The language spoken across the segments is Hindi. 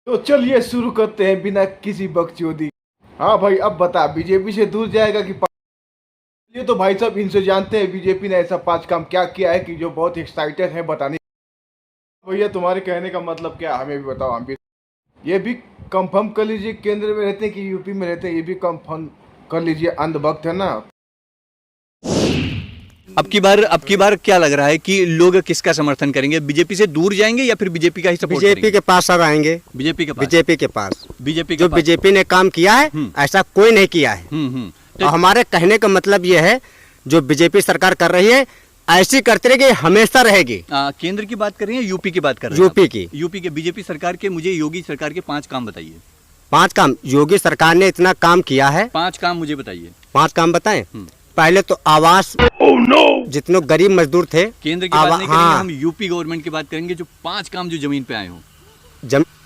तो चलिए शुरू करते हैं बिना किसी बकचोदी। हाँ भाई, अब बता बीजेपी से दूर जाएगा कि ये तो भाई साहब इनसे जानते हैं बीजेपी ने ऐसा 5 काम क्या किया है कि जो बहुत एक्साइटेड है बताने। भैया तुम्हारे कहने का मतलब क्या, हमें भी बताओ, हम भी ये भी कंफर्म कर लीजिए केंद्र में रहते हैं कि यूपी में रहते हैं, ये भी कंफर्म कर लीजिए। अंधभक्त है ना। अब की बार क्या लग रहा है कि लोग किसका समर्थन करेंगे? बीजेपी से दूर जाएंगे या फिर बीजेपी का ही सपोर्ट बीजेपी करेंगे? के पास सब आएंगे। बीजेपी के पास। बीजेपी के पास बीजेपी जो बीजेपी ने काम किया है ऐसा कोई नहीं किया है। तो और हमारे कहने का मतलब ये है जो बीजेपी सरकार कर रही है ऐसी करती रहेगी, हमेशा रहेगी। केंद्र की बात कर रही है, यूपी की बात कर रहे हैं? यूपी की बीजेपी सरकार के, मुझे योगी सरकार के 5 काम बताइए। 5 काम योगी सरकार ने इतना काम किया है। 5 काम मुझे बताइए। 5 काम बताएं। पहले तो आवास, जितने गरीब मजदूर थे। केंद्र की बात नहीं करेंगे, हम यूपी गवर्नमेंट की बात करेंगे। जो 5 काम जो जमीन पे आए हो।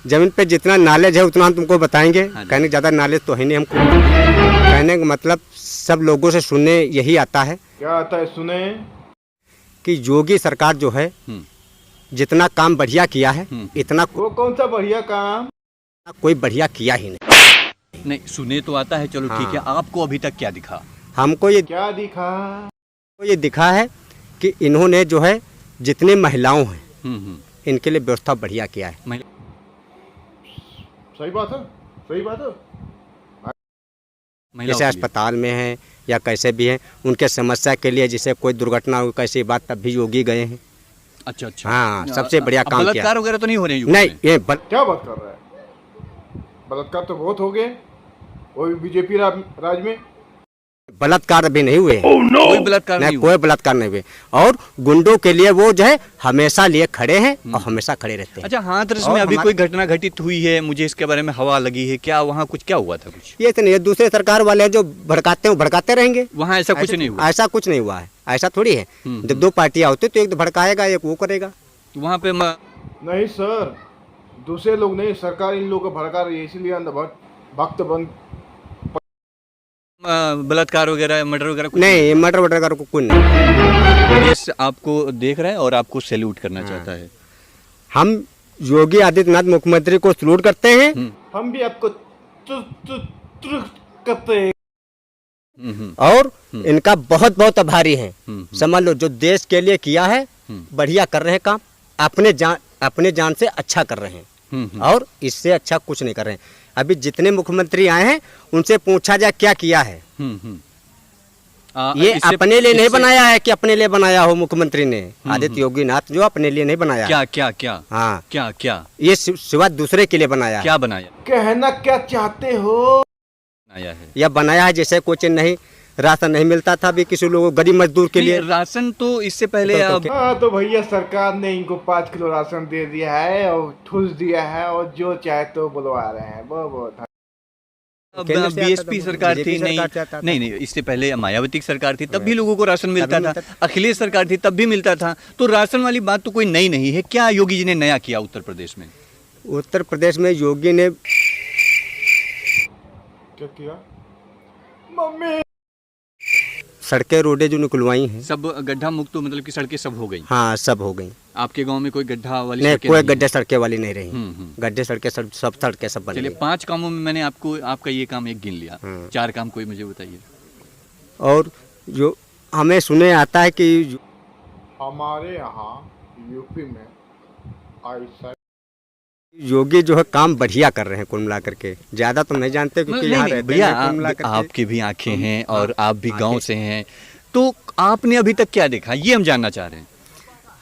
जमीन पे जितना नॉलेज है उतना हम तुमको बताएंगे। कहने ज्यादा नॉलेज तो है नहीं हमको। कहने का मतलब सब लोगों से सुनने यही आता है। क्या आता है सुने? कि योगी सरकार जो है जितना काम बढ़िया किया है इतना वो कौन सा बढ़िया काम? कोई बढ़िया किया ही नहीं। नहीं, सुने तो आता है, चलो ठीक है। आपको अभी तक क्या दिखा? हमको ये क्या दिखा? ये दिखा है कि इन्होंने जो है जितने महिलाओं हैं इनके लिए व्यवस्था बढ़िया किया है। सही बात है, सही बात है। जैसे अस्पताल में है या कैसे भी है, उनके समस्या के लिए जैसे कोई दुर्घटना हो कैसी बात तब भी योगी गए हैं। अच्छा। हाँ, सबसे बढ़िया काम किया। बलात्कार वगैरह तो नहीं हो रहे हैं? नहीं, ये क्या बात कर रहा है? बलात्कार तो बहुत हो गए, वो भी बीजेपी राज में। बलात्कार भी नहीं हुए। कोई बलात्कार नहीं, कोई बलात्कार नहीं हुए। और गुंडों के लिए वो जो है हमेशा लिए खड़े हैं और हमेशा खड़े रहते हैं। अच्छा, हाथरस में अभी कोई घटना घटित हुई है, मुझे इसके बारे में हवा लगी है, क्या वहाँ कुछ क्या हुआ था? कुछ ये तो नहीं, दूसरे सरकार वाले जो भड़काते हैं भड़काते रहेंगे। वहाँ ऐसा कुछ नहीं हुआ? ऐसा कुछ नहीं हुआ है। ऐसा थोड़ी है, जब 2 पार्टियां होती तो एक तो भड़काएगा एक वो करेगा। वहाँ पे नहीं सर, दूसरे लोग नहीं, सरकार इन लोगों को भड़का रही है, इसलिए अंधभक्त बन बलात्कार वगैरह, मर्डर वगैरह नहीं। मर्डर वगैरह को कोई नहीं। देश आपको देख रहा है और आपको सैल्यूट करना चाहता है। हम योगी आदित्यनाथ मुख्यमंत्री को सैल्यूट करते हैं। हम भी आपको करते हैं और इनका बहुत बहुत आभारी हैं। समझ लो जो देश के लिए किया है बढ़िया कर रहे हैं काम। अपने जान से अच्छा कर रहे हैं और इससे अच्छा कुछ नहीं कर रहे हैं। अभी जितने मुख्यमंत्री आए हैं उनसे पूछा जाए क्या किया है। ये अपने लिए नहीं बनाया है कि अपने लिए बनाया हो मुख्यमंत्री ने। आदित्य योगी नाथ जो अपने लिए नहीं बनाया। क्या क्या क्या? हाँ, क्या ये सिवा दूसरे के लिए बनाया। क्या बनाया? कहना क्या चाहते हो? बनाया है या बनाया है जैसे कुछ नहीं, राशन नहीं मिलता था अभी किसी लोगों गरीब मजदूर के लिए। राशन तो इससे पहले तो भैया सरकार ने इनको 5 किलो राशन दे दिया है और ठूस दिया है और जो चाहे तो बुलवा रहे हैं। वो बीएसपी सरकार थी। नहीं, इससे पहले मायावती की सरकार थी, तब भी लोगों को राशन मिलता था। अखिलेश सरकार थी, तब भी मिलता था। तो राशन वाली बात तो कोई नई नहीं है। क्या योगी जी ने नया किया उत्तर प्रदेश में? उत्तर प्रदेश में योगी ने क्या किया? मम्मी सड़कें रोडें जो निकलवाई हैं सब गड्ढा मुक्त, मतलब कि सड़कें सब हो गई। हाँ, सब हो गई। आपके गांव में कोई गड्ढा वाली नहीं, सड़कें कोई गड्ढे सड़कें वाली नहीं रही। गड्ढे सड़कें सब सड़कें सब बन गई। चलिए, 5 कामों में मैंने आपका ये काम एक गिन लिया। 4 काम कोई मुझे बताइए। और जो हमें सुने आता है कि हमारे यहाँ यूपी में ऐसा योगी जो है काम बढ़िया कर रहे हैं कुल मिला करके। ज्यादा तो नहीं जानते क्योंकि यहाँ रहते भैया हैं कुल मिला करके। आपकी भी आंखें हैं और आप भी गांव से हैं, तो आपने अभी तक क्या देखा ये हम जानना चाह रहे हैं।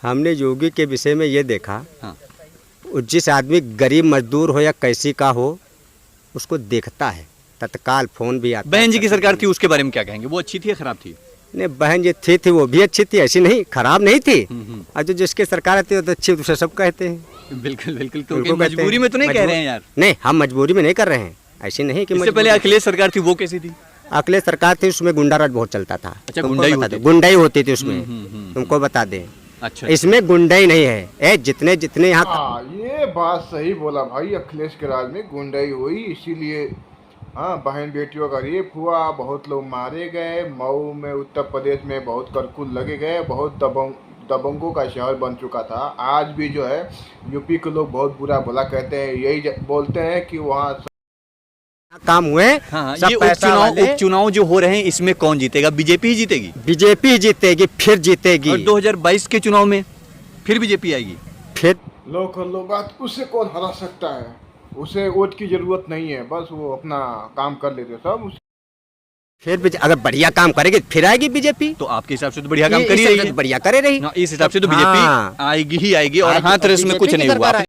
हमने योगी के विषय में ये देखा, जिस आदमी गरीब मजदूर हो या कैसी का हो उसको देखता है, तत्काल फोन भी आता है। बहन जी की सरकार थी, उसके बारे में क्या कहेंगे? वो अच्छी थी या खराब थी? नहीं, बहन जी थी वो भी अच्छी थी, ऐसी नहीं खराब नहीं थी। और जो जिसकी सरकार आती है तो अच्छी, दूसरे सब कहते हैं। बिल्कुल तो मजबूरी में तो नहीं कह रहे हैं यार। नहीं, हम मजबूरी में नहीं कर रहे हैं। ऐसी नहीं कि इससे पहले अखिलेश सरकार थी, वो कैसी थी? अखिलेश सरकार थी, उसमें गुंडाराज बहुत चलता था। अच्छा, गुंडाई होती थी उसमें। तुमको बता दें। अच्छा, इसमें गुंडाई नहीं है। जितने यहाँ ये बात सही बोला भाई, अखिलेश के राज में गुंडाई हुई, इसीलिए बहन बेटियों का रेप हुआ, बहुत लोग मारे गए। मऊ में उत्तर प्रदेश में बहुत करकुल लगे गए, बहुत दबंगों का शहर बन चुका था। आज भी जो है यूपी के लोग बहुत बुरा भला कहते हैं, यही बोलते हैं कि वहाँ काम हुए। हाँ, सब ये पैसा वाले उपचुनाव जो हो रहे हैं इसमें कौन जीतेगा? बीजेपी ही जीतेगी। बीजेपी ही जीतेगी, फिर जीतेगी। और 2022 के चुनाव में फिर बीजेपी आएगी। फिर लोग बात उसे कौन हरा सकता है? उसे वोट की जरूरत नहीं है, बस वो अपना काम कर लेते सब। फिर अगर बढ़िया काम करेगी फिर आएगी बीजेपी। तो आपके हिसाब से तो बढ़िया काम इस कर ही हिसाब रही से है। तो बढ़िया करे रही। इस हिसाब से तो बीजेपी हाँ। आएगी ही आएगी और आएगी, हाथ अब रस में कुछ बीजेपी नहीं की हुआ। सरकार